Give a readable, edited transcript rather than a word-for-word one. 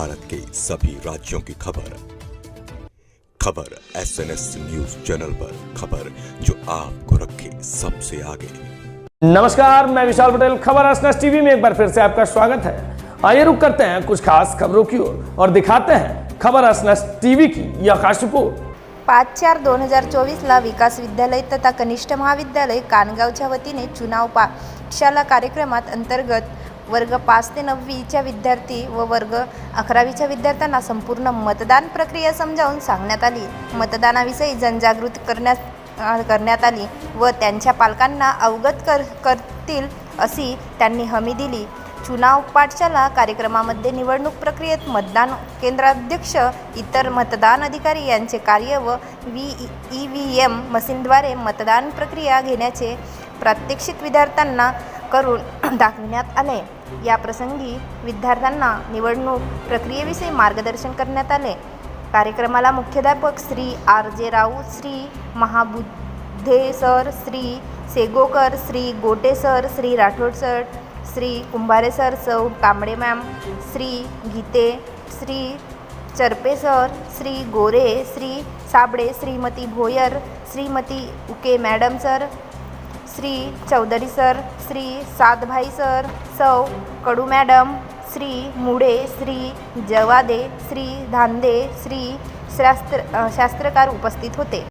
भारत के सभी राज्यों की खबर SNS न्यूज चैनल पर, खबर जो आपको रखे सबसे आगे। नमस्कार, मैं विशाल पटेल। खबर एसएनएस टीवी में एक बार फिर से आपका स्वागत है। आइए रुक करते हैं कुछ खास खबरों की ओर और दिखाते हैं खबर एसएनएस टीवी की यह खास रिपोर्ट। 5/4/2024 विकास विद्यालय तथा कनिष्ठ महाविद्यालय कानगावच्या वतीने चुनाव पाठशाला कार्यक्रमात अंतर्गत वर्ग 5 ते 9वीच्या विद्यार्थी व वर्ग 11वीच्या विद्यार्थ्यांना संपूर्ण मतदान प्रक्रिया समजावून सांगण्यात आली। मतदानाविषयी जनजागृती करण्यात आली व त्यांच्या पालकांना अवगत करतील अशी त्यांनी हमी दिली। चुनाव पाठशाला कार्यक्रमामध्ये निवडणूक प्रक्रियेत मतदान केंद्राध्यक्ष, इतर मतदान अधिकारी यांचे कार्य व EVM मशीनद्वारे मतदान प्रक्रिया घेण्याचे प्रात्यक्षिक विद्यार्थ्यांना करून दाखविण्यात आले। या प्रसंगी विद्यार्थ्यांना निवडणूक प्रक्रियेविषयी मार्गदर्शन करण्यात आले। कार्यक्रमाला मुख्याध्यापक Shri RJ Rau, Shri Mahabuddhe sir, Shri Segokar, Shri Gote sir, Shri Rathod sir, Shri Kumbhare sir, Sau Kamble ma'am, Shri Gite, Shri Charpe sir, Shri Gore, Shri Sable, Shrimati Bhoyar, Shrimati Uke madam sir, Shri Chaudhari sir, Shri Satbhai sir, Sau Kadu madam, Shri मुडे, श्री जवादे, श्री धांदे, श्री शास्त्रकार उपस्थित होते।